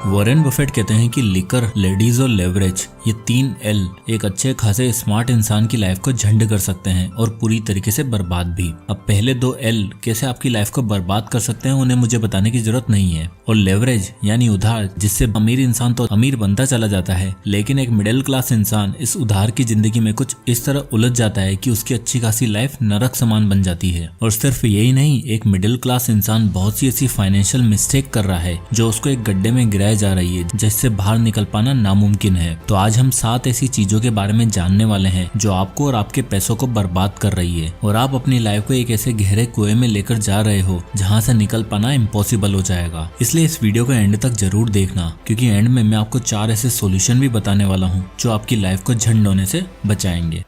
Warren Buffett कहते हैं कि लिकर, लेडीज और लेवरेज, ये 3 L एक अच्छे खासे स्मार्ट इंसान की लाइफ को झंड कर सकते हैं और पूरी तरीके से बर्बाद भी। अब पहले 2 L कैसे आपकी लाइफ को बर्बाद कर सकते हैं उन्हें मुझे बताने की जरूरत नहीं है। और लेवरेज यानी उधार, जिससे अमीर इंसान तो अमीर बनता चला जाता है, लेकिन एक मिडिल क्लास इंसान इस उधार की जिंदगी में कुछ इस तरह उलझ जाता है कि उसकी अच्छी खासी लाइफ नरक समान बन जाती है। और सिर्फ यही नहीं, एक मिडिल क्लास इंसान बहुत सी ऐसी फाइनेंशियल मिस्टेक कर रहा है जो उसको एक गड्ढे में गिराया जा रही है, जिससे बाहर निकल पाना नामुमकिन है। तो आज हम 7 ऐसी चीजों के बारे में जानने वाले हैं जो आपको और आपके पैसों को बर्बाद कर रही है और आप अपनी लाइफ को एक ऐसे गहरे कुएं में लेकर जा रहे हो जहां से निकल पाना इम्पॉसिबल हो जाएगा। इसलिए इस वीडियो को एंड तक जरूर देखना, क्योंकि एंड में मैं आपको 4 ऐसे सॉल्यूशन भी बताने वाला हूं जो आपकी लाइफ को झंड होने से बचाएंगे।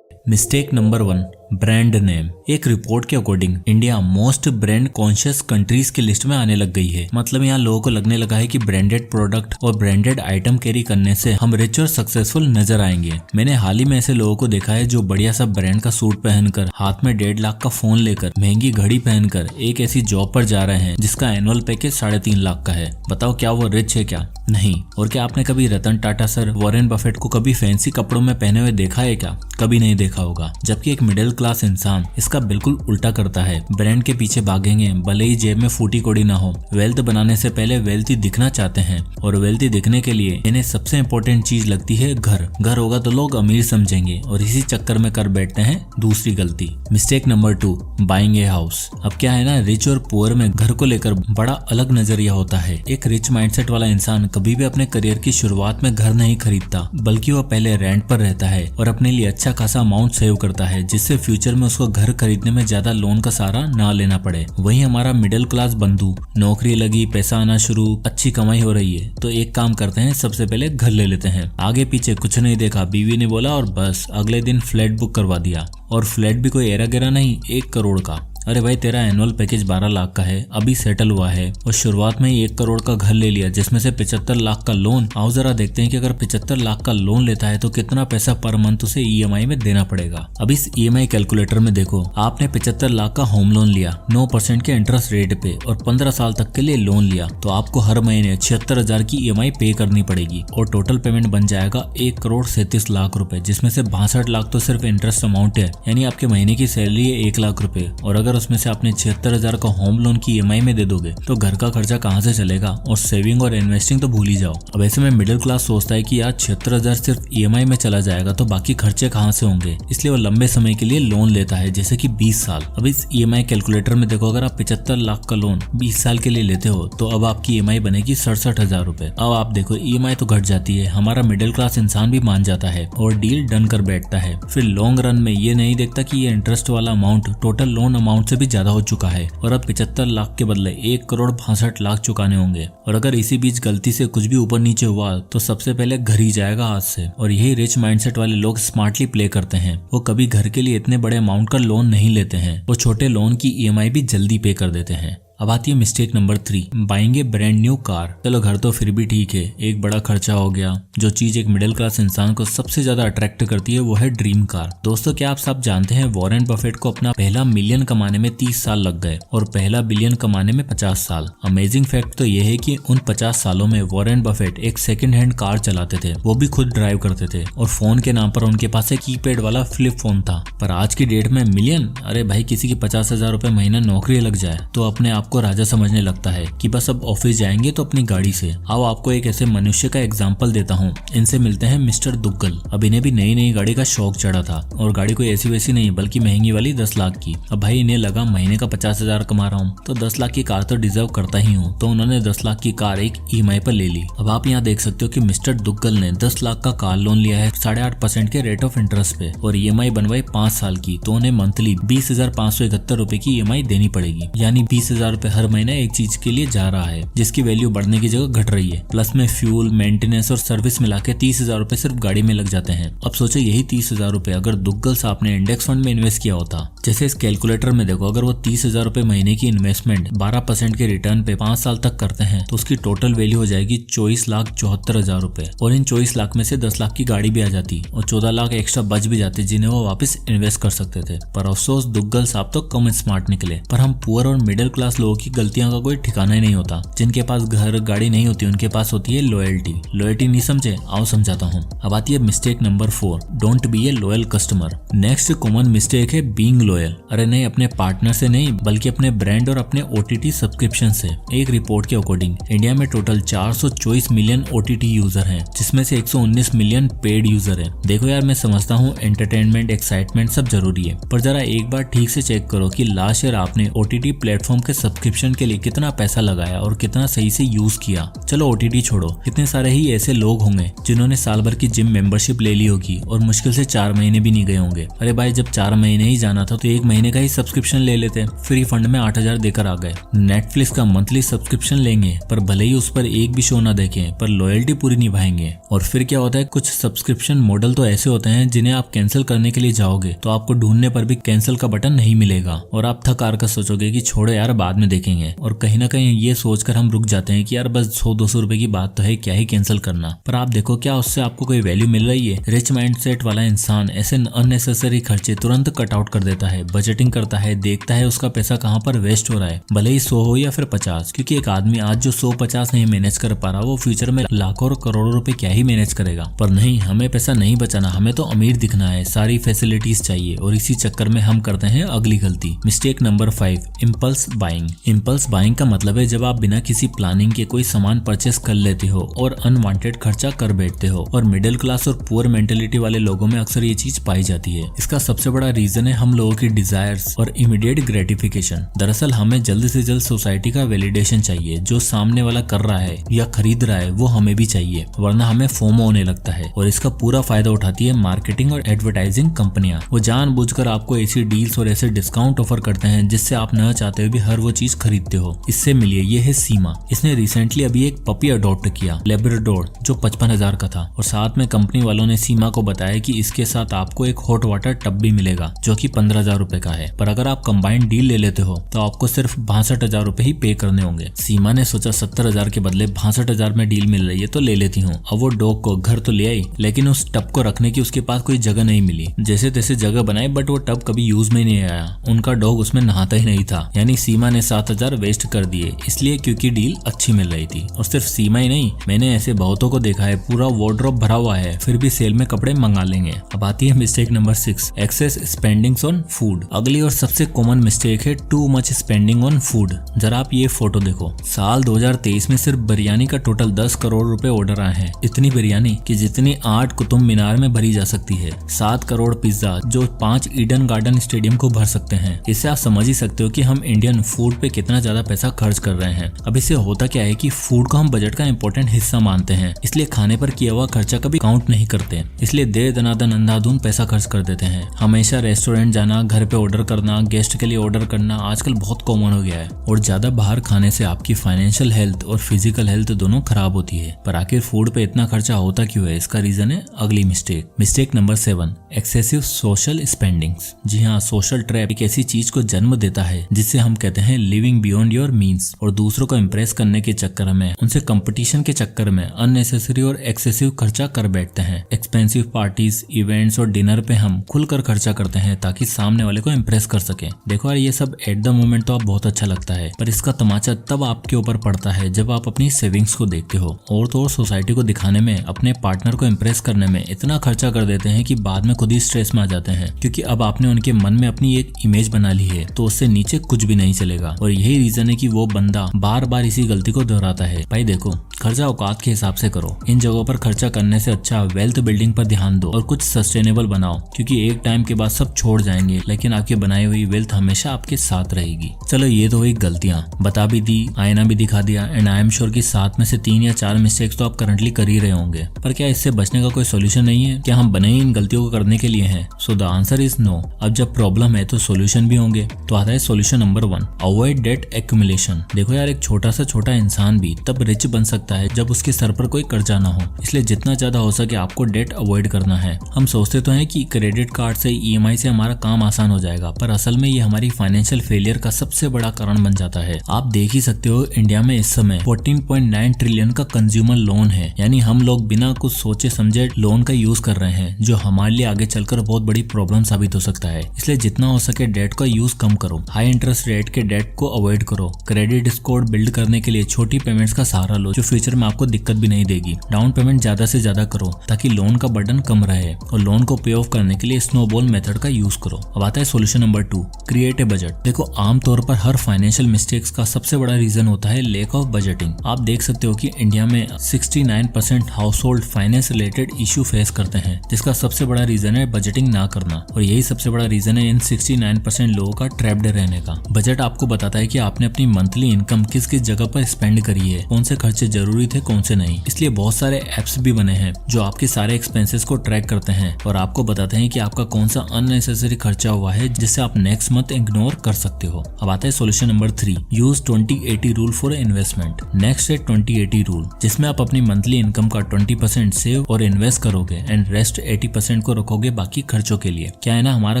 Mistake number 1, brand name. एक रिपोर्ट के according India most brand conscious countries की लिस्ट में आने लग गई है। मतलब यहाँ लोगों को लगने लगा है कि ब्रांडेड प्रोडक्ट और ब्रांडेड आइटम कैरी करने से हम रिच और सक्सेसफुल नजर आएंगे। मैंने हाल ही में ऐसे लोगों को देखा है जो बढ़िया सा ब्रांड का सूट पहनकर, हाथ में 1.5 लाख का फोन लेकर, महंगी घड़ी पहनकर एक ऐसी जॉब पर जा रहे हैं जिसका एनुअल पैकेज 3.5 लाख का है। बताओ क्या वो रिच है क्या? नहीं। और क्या आपने कभी Ratan Tata sir, Warren Buffett को कभी फैंसी कपड़ों में पहने हुए देखा है क्या? कभी नहीं देखा होगा। जबकि एक मिडिल क्लास इंसान इसका बिल्कुल उल्टा करता है। ब्रांड के पीछे भागेंगे भले ही जेब में फूटी कोड़ी ना हो। वेल्थ बनाने से पहले वेल्थी दिखना चाहते हैं और वेल्थी दिखने के लिए इन्हें सबसे इम्पोर्टेंट चीज लगती है घर होगा तो लोग अमीर समझेंगे और इसी चक्कर में कर बैठते हैं दूसरी गलती। Mistake number 2, buying a house. अब क्या है ना, रिच और पुअर में घर को लेकर बड़ा अलग नजरिया होता है। एक रिच माइंडसेट वाला इंसान कभी भी अपने करियर की शुरुआत में घर नहीं खरीदता, बल्कि वो पहले रेंट पर रहता है और अपने लिए अच्छा खासा अमाउंट सेव करता है, जिससे फ्यूचर में उसको घर खरीदने में ज्यादा लोन का सहारा ना लेना पड़े। वहीं हमारा मिडिल क्लास बंधु, नौकरी लगी, पैसा आना शुरू, अच्छी कमाई हो रही है तो एक काम करते हैं, सबसे पहले घर ले लेते हैं। आगे पीछे कुछ नहीं देखा, बीवी ने बोला और बस अगले दिन फ्लैट बुक करवा दिया। और फ्लैट भी कोई एरा गिरा नहीं, 1 करोड़ का। अरे भाई, तेरा एनुअल पैकेज 12 लाख का है, अभी सेटल हुआ है और शुरुआत में ही 1 करोड़ का घर ले लिया, जिसमें से 75 लाख का लोन। आओ जरा देखते हैं कि अगर 75 लाख का लोन लेता है तो कितना पैसा पर मंथ उसे EMI में देना पड़ेगा। अब इस EMI कैलकुलेटर में देखो, आपने 75 लाख का होम लोन लिया 9% के इंटरेस्ट रेट पे और 15 साल तक के लिए लोन लिया, तो आपको हर महीने 76,000 की EMI पे करनी पड़ेगी और टोटल पेमेंट बन जाएगा 1,37,00,000 रुपए, जिसमें से 62 लाख तो सिर्फ इंटरेस्ट अमाउंट है, यानी आपके महीने की सैलरी है 1 लाख रुपए। और अगर उसमें से आपने 76,000 का होम लोन की EMI में दे दोगे तो घर का खर्चा कहाँ से चलेगा? और सेविंग और इन्वेस्टिंग तो भूल ही जाओ। अब ऐसे में मिडिल क्लास सोचता है कि यार 76,000 सिर्फ EMI में चला जाएगा तो बाकी खर्चे कहाँ से होंगे, इसलिए वो लंबे समय के लिए लोन लेता है, जैसे कि 20 साल। अब इस EMI कैलकुलेटर में देखो, अगर आप 75 लाख का लोन 20 साल के लिए लेते हो तो अब आपकी EMI बनेगी 67,000 रुपए। अब आप देखो, EMI तो घट जाती है, हमारा मिडिल क्लास इंसान भी मान जाता है और डील डन कर बैठता है। फिर लॉन्ग रन में ये नहीं देखता कि ये इंटरेस्ट वाला अमाउंट टोटल लोन अमाउंट से भी ज्यादा हो चुका है और अब 75 लाख के बदले 1,62,00,000 चुकाने होंगे। और अगर इसी बीच गलती से कुछ भी ऊपर नीचे हुआ तो सबसे पहले घर ही जाएगा हाथ से। और यही रिच माइंडसेट वाले लोग स्मार्टली प्ले करते हैं, वो कभी घर के लिए इतने बड़े अमाउंट का लोन नहीं लेते हैं, वो छोटे लोन की EMI भी जल्दी पे कर देते हैं। अब आती है मिस्टेक नंबर 3, बाइंग ए ब्रांड न्यू कार। चलो घर तो फिर भी ठीक है, एक बड़ा खर्चा हो गया। जो चीज एक मिडिल क्लास इंसान को सबसे ज्यादा अट्रैक्ट करती है वो है ड्रीम कार। दोस्तों, क्या आप सब जानते हैं वॉरेन बफेट को अपना पहला मिलियन कमाने में 30 साल लग गए और पहला बिलियन कमाने में 50 साल। अमेजिंग फैक्ट तो यह है कि उन 50 सालों में वॉरेन बफेट एक सेकंड हैंड कार चलाते थे, वो भी खुद ड्राइव करते थे और फोन के नाम पर उनके पास एक कीपैड वाला फ्लिप फोन था। पर आज की डेट में मिलियन, अरे भाई किसी की 50,000 रुपए महीना नौकरी लग जाए तो अपने आप को राजा समझने लगता है कि बस अब ऑफिस जाएंगे तो अपनी गाड़ी से। आओ आपको एक ऐसे मनुष्य का एग्जांपल देता हूँ। इनसे मिलते हैं मिस्टर दुग्गल। अब इन्हें भी नई नई गाड़ी का शौक चढ़ा था और गाड़ी कोई ऐसी वैसी नहीं बल्कि महंगी वाली 10 लाख की। अब भाई इन्हें लगा महीने का 50,000 कमा रहा हूँ तो 10 लाख की कार तो डिजर्व करता ही हूँ, तो उन्होंने 10 लाख की कार एक EMI पर ले ली। अब आप यहाँ देख सकते हो कि मिस्टर दुग्गल ने 10 लाख का कार लोन लिया है 8.5% के रेट ऑफ इंटरेस्ट पे और EMI बनवाई 5 साल की, तो उन्हें मंथली 20,571 रुपए की EMI देनी पड़ेगी। यानी 20,000 रुपए हर महीने एक चीज के लिए जा रहा है जिसकी वैल्यू बढ़ने की जगह घट रही है। प्लस में फ्यूल, मेंटेनेंस और सर्विस मिला के 30,000 रुपए सिर्फ गाड़ी में लग जाते हैं। अब सोचो यही 30,000 रुपए अगर दुग्गल साहब ने इंडेक्स फंड में इन्वेस्ट किया होता, जैसे इस कैलकुलेटर में देखो, अगर वो 30,000 रुपए महीने की इन्वेस्टमेंट 12% के रिटर्न पे 5 साल तक करते हैं तो उसकी टोटल वैल्यू हो जाएगी 24,74,000 रुपए। और इन 24 लाख में से 10 लाख की गाड़ी भी आ जाती और 14 लाख एक्स्ट्रा बच भी जाते जिन्हें वो वापस इन्वेस्ट कर सकते थे। पर अफसोस दुग्गल साहब तो कम स्मार्ट निकले। पर हम पुअर और मिडिल क्लास लोग लोगों की गलतियों का कोई ठिकाना ही नहीं होता। जिनके पास घर गाड़ी नहीं होती उनके पास होती है लॉयल्टी। लॉयल्टी नहीं समझे? आओ समझाता हूँ। अब आती है mistake number 4, don't be A loyal customer. Next common mistake है बीइंग लॉयल। अरे नहीं, अपने पार्टनर से नहीं बल्कि अपने ब्रांड और अपने OTT सब्सक्रिप्शन से। एक रिपोर्ट के अकॉर्डिंग इंडिया में टोटल 424 मिलियन OTT यूजर हैं, जिसमें से 119 मिलियन पेड यूजर हैं। देखो यार, मैं समझता हूँ एंटरटेनमेंट, एक्साइटमेंट सब जरूरी है, पर जरा एक बार ठीक से चेक करो कि लास्ट ईयर आपने OTT प्लेटफॉर्म के सब्सक्रिप्शन के लिए कितना पैसा लगाया और कितना सही से यूज किया। चलो OTT छोड़ो, कितने सारे ही ऐसे लोग होंगे जिन्होंने साल भर की जिम मेंबरशिप ले ली होगी और मुश्किल से 4 महीने भी नहीं गए होंगे। अरे भाई, जब 4 महीने ही जाना था तो 1 महीने का ही सब्सक्रिप्शन ले लेते, फ्री फंड में 8,000 देकर आ गए। नेटफ्लिक्स का मंथली सब्सक्रिप्शन लेंगे पर भले ही उस पर एक भी शो ना देखें, पर लॉयल्टी पूरी निभाएंगे। और फिर क्या होता है, कुछ सब्सक्रिप्शन मॉडल तो ऐसे होते हैं जिन्हें आप कैंसिल करने के लिए जाओगे तो आपको ढूंढने पर भी कैंसिल का बटन नहीं मिलेगा और आप थक हार कर सोचोगे कि छोड़ो यार बाद में देखेंगे। और कहीं ना कहीं ये सोचकर हम रुक जाते हैं कि यार बस 100-200 रुपए की बात तो है, क्या ही कैंसिल करना। पर आप देखो, क्या उससे आपको कोई वैल्यू मिल रही है? रिच माइंडसेट वाला इंसान ऐसे अननेसेसरी खर्चे तुरंत कट आउट कर देता है, बजटिंग करता है, देखता है उसका पैसा कहाँ पर वेस्ट हो रहा है, भले ही 100 हो या फिर 50। क्योंकि एक आदमी आज जो 100-50 नहीं मैनेज कर पा रहा, वो फ्यूचर में लाखों और करोड़ों रुपए क्या ही मैनेज करेगा। पर नहीं, हमें पैसा नहीं बचाना, हमें तो अमीर दिखना है, सारी फैसिलिटीज चाहिए, और इसी चक्कर में हम करते हैं अगली गलती। Mistake number 5, impulse buying. Impulse buying का मतलब है जब आप बिना किसी प्लानिंग के कोई सामान परचेस कर लेते हो और अनवांटेड खर्चा कर बैठते हो। और मिडिल क्लास और पुअर मेंटेलिटी वाले लोगों में अक्सर ये चीज पाई जाती है। इसका सबसे बड़ा रीजन है हम लोगों की डिजायर्स और इमीडिएट ग्रेटिफिकेशन। दरअसल हमें जल्द से जल्द सोसाइटी का वैलिडेशन चाहिए, जो सामने वाला कर रहा है या खरीद रहा है वो हमें भी चाहिए, वरना हमें फोमो होने लगता है। और इसका पूरा फायदा उठाती है मार्केटिंग और एडवर्टाइजिंग कंपनियां। वो जानबूझकर आपको ऐसी डील्स और ऐसे डिस्काउंट ऑफर करते हैं जिससे आप न चाहते हुए भी हर वो चीज खरीदते हो। इससे मिलिए, ये है सीमा। इसने रिसेंटली अभी एक पपी अडॉप्ट किया, लेब्राडोर, जो 55,000 का था। और साथ में कंपनी वालों ने सीमा को बताया कि इसके साथ आपको एक हॉट वाटर टब भी मिलेगा जो कि 15,000 रुपए का है। पर अगर आप कंबाइंड डील ले लेते हो तो आपको सिर्फ 62,000 रुपए ही पे करने होंगे। सीमा ने सोचा 70,000 के बदले 62,000 में डील मिल रही है तो ले लेती हूँ। अब वो डॉग को घर तो ले आई, लेकिन उस टब को रखने की उसके पास कोई जगह नहीं मिली। जैसे तैसे जगह बनाई, बट वो टब कभी यूज में नहीं आया। उनका डॉग उसमें नहाता ही नहीं था। यानी सीमा ने 7,000 वेस्ट कर दिए, इसलिए क्योंकि डील अच्छी मिल रही थी। और सिर्फ सीमा ही नहीं, मैंने ऐसे बहुतों को देखा है, पूरा वार्डरोब भरा हुआ है, फिर भी सेल में कपड़े मंगा लेंगे। अब आती है mistake number 6, excess spendings on food. अगली और सबसे कॉमन मिस्टेक है too much spending on food. जरा आप ये फोटो देखो, साल 2023 में सिर्फ बिरयानी का टोटल 10 करोड़ रुपए ऑर्डर आए हैं। इतनी बिरयानी कि जितनी 8 कुतुब मीनार में भरी जा सकती है, 7 करोड़ पिज्जा जो 5 ईडन गार्डन स्टेडियम को भर सकते हैं। इससे आप समझ ही सकते हो कि हम इंडियन फूड पे कितना ज्यादा पैसा खर्च कर रहे हैं। अब इससे होता क्या है कि फूड को हम बजट का इंपॉर्टेंट हिस्सा मानते हैं, इसलिए खाने पर किया हुआ खर्चा कभी काउंट नहीं करते। इसलिए दे दनादन अंधाधुन पैसा खर्च कर देते हैं। हमेशा रेस्टोरेंट जाना, घर पे ऑर्डर करना, गेस्ट के लिए ऑर्डर करना आजकल बहुत कॉमन हो गया है। और ज्यादा बाहर खाने से आपकी फाइनेंशियल हेल्थ और फिजिकल हेल्थ दोनों खराब होती है। पर आखिर फूड पे इतना खर्चा होता क्यों है? इसका रीजन है अगली mistake number 7, excessive social spendings. जी हाँ, सोशल ट्रैप एक ऐसी चीज को जन्म देता है जिससे हम कहते हैं लिविंग बियॉन्ड योर मीन्स। और दूसरों को इम्प्रेस करने के चक्कर में, उनसे कंपटीशन के चक्कर में अननेसेसरी और एक्सेसिव खर्चा कर बैठते हैं। एक्सपेंसिव पार्टीज, इवेंट्स और डिनर पे हम खुलकर खर्चा करते हैं ताकि सामने वाले को इम्प्रेस कर सके। देखो यार, ये सब एट द मोमेंट तो आप बहुत अच्छा लगता है, पर इसका तमाचा तब आपके ऊपर पड़ता है जब आप अपनी सेविंग्स को देखते हो। और तो और सोसाइटी को दिखाने में, अपने पार्टनर को इम्प्रेस करने में इतना खर्चा कर देते हैं कि बाद में खुद ही स्ट्रेस में आ जाते हैं, क्योंकि अब आपने उनके मन में अपनी एक इमेज बना ली है, तो उससे नीचे कुछ भी नहीं चलेगा। और यही रीजन है कि वो बंदा बार बार इसी गलती को दोहराता है। भाई देखो, खर्चा औकात के हिसाब से करो। इन जगहों पर खर्चा करने से अच्छा वेल्थ बिल्डिंग पर ध्यान दो और कुछ सस्टेनेबल बनाओ, क्योंकि एक टाइम के बाद सब छोड़ जाएंगे, लेकिन आपकी बनाई हुई वेल्थ हमेशा आपके साथ रहेगी। चलो, ये तो हुई गलतियां, बता भी दी, आईना भी दिखा दिया, एंड आई एम श्योर कि 7 में से 3 या 4 मिस्टेक्स तो आप करंटली कर ही रहे होंगे। पर क्या इससे बचने का कोई सोल्यूशन नहीं है? क्या हम बने ही इन गलतियों को करने के लिए हैं? So the answer is no. अब जब प्रॉब्लम है तो सोल्यूशन भी होंगे। तो आता है solution number 1, avoid debt accumulation. देखो यार, एक छोटा सा छोटा इंसान भी तब रिच बन सकता है जब उसके सर पर कोई कर्जा ना हो। इसलिए जितना ज्यादा हो सके आपको डेट अवॉइड करना है। हम सोचते तो हैं कि क्रेडिट कार्ड से, EMI से हमारा काम आसान हो जाएगा, पर असल में ये हमारी फाइनेंशियल फेलियर का सबसे बड़ा कारण बन जाता है। आप देख ही सकते हो, इंडिया में इस समय 14.9 ट्रिलियन का कंज्यूमर लोन है। यानी हम लोग बिना कुछ सोचे समझे लोन का यूज कर रहे हैं, जो हमारे लिए आगे चलकर बहुत बड़ी प्रॉब्लम साबित हो सकता है। इसलिए जितना हो सके डेट का यूज कम करो। हाई इंटरेस्ट रेट के डेट को अवॉइड करो। क्रेडिट स्कोर बिल्ड करने के लिए छोटी पेमेंट्स का सहारा लो जो फ्यूचर में आपको दिक्कत भी नहीं देगी। डाउन पेमेंट ज्यादा से ज्यादा करो ताकि लोन का बर्डन कम रहे और लोन को पे ऑफ करने के लिए स्नोबॉल मेथड का यूज करो। अब आता है solution number 2, create a budget. देखो आमतौर पर हर फाइनेंशियल मिस्टेक्स का सबसे बड़ा रीजन होता है लैक ऑफ बजटिंग। आप देख सकते हो कि इंडिया में 69% house hold finance related issue face करते हैं, जिसका सबसे बड़ा रीजन है बजटिंग ना करना, और यही सबसे बड़ा रीजन है इन 69% लोगों का ट्रैप्ड रहने का। बजट आपको बताता है कि आपने अपनी मंथली इनकम किस किस जगह पर स्पेंड करी है, कौन से खर्चे जरूरी थे कौन से नहीं। इसलिए बहुत सारे एप्स भी बने हैं जो आपके सारे एक्सपेंसेस को ट्रैक करते हैं और आपको बताते हैं कि आपका कौन सा अननेसेसरी खर्चा हुआ है जिससे आप नेक्स्ट मंथ इग्नोर कर सकते हो। अब आता है solution number 3, use 20-80 rule for investment. Next है 20-80 रूल, जिसमें आप अपनी मंथली इनकम का 20% सेव और इन्वेस्ट करोगे एंड रेस्ट 80% को रखोगे बाकी खर्चों के लिए। क्या है ना, हमारा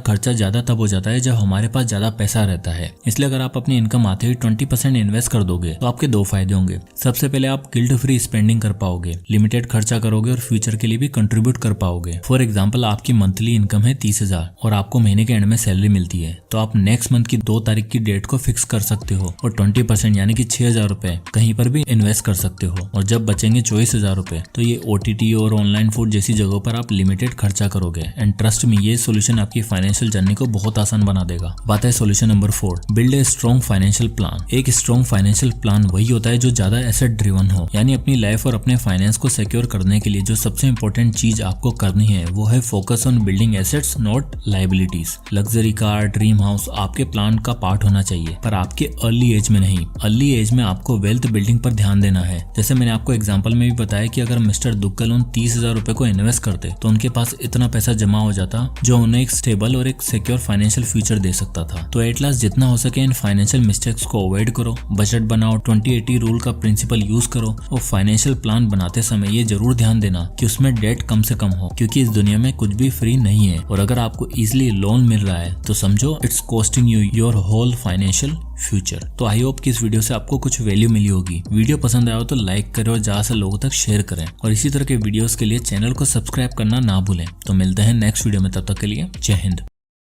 खर्चा ज्यादा तब हो जाता है जब हमारे पास ज्यादा पैसा रहता है। इसलिए अगर आप अपनी इनकम आते ही 20% इन्वेस्ट कर दोगे तो आपके 2 फायदे होंगे। सबसे पहले आप गिल्ट फ्री स्पेंडिंग कर पाओगे, लिमिटेड खर्चा करोगे और फ्यूचर के लिए भी कंट्रीब्यूट कर पाओगे। फॉर एग्जाम्पल आपकी मंथली इनकम है 30,000 और आपको महीने के एंड में सैलरी मिलती है, तो आप नेक्स्ट मंथ की 2 तारीख की डेट को फिक्स कर सकते हो और 20% यानी कि 6,000 रुपए कहीं पर भी इन्वेस्ट कर सकते हो। और जब बचेंगे 24,000 रुपए तो ये OTT और ऑनलाइन फूड जैसी जगहों पर आप लिमिटेड खर्चा करोगे। एंड ट्रस्ट में ये सोल्यूशन आपकी फाइनेंशियल जर्नी को बहुत आसान बना देगा। बात है solution number 4, build a strong financial plan. एक स्ट्रॉन्ग फाइनेंशियल प्लान वही होता है जो ज्यादा एसेट ड्रिवन हो, यानी अपनी लाइफ और अपने फाइनेंस को सिक्योर करने के लिए जो सबसे इंपॉर्टेंट चीज आपको करनी है वो है focus on building assets not liabilities. Luxury car, dream house आपके प्लान का पार्ट होना चाहिए पर आपके अर्ली एज में नहीं। अर्ली एज में आपको वेल्थ बिल्डिंग पर ध्यान देना है। जैसे मैंने आपको एग्जांपल में भी बताया कि अगर मिस्टर दुग्गल उन 30,000 रुपए को इन्वेस्ट करते तो उनके पास इतना पैसा जमा हो जाता जो उन्हें एक स्टेबल और एक सिक्योर फाइनेंशियल फ्यूचर दे सकता था। तो एट लास्ट जितना हो सके इन फाइनेंशियल मिस्टेक्स को अवॉइड करो, बजट बनाओ, 20-80 रूल का प्रिंसिपल यूज करो और फाइनेंशियल प्लान बनाते समय ये जरूर ध्यान देना कि उसमें डेट कम से कम हो, क्योंकि इस दुनिया में कुछ भी फ्री नहीं है और अगर आपको इजीली लोन मिल रहा है तो समझो it's costing you your whole financial future. तो आई होप कि इस वीडियो से आपको कुछ वैल्यू मिली होगी। वीडियो पसंद आया हो तो लाइक करें और ज्यादा से लोगों तक शेयर करें और इसी तरह के वीडियोस के लिए चैनल को सब्सक्राइब करना ना भूलें। तो मिलते हैं नेक्स्ट वीडियो में, तब तक के लिए जय हिंद।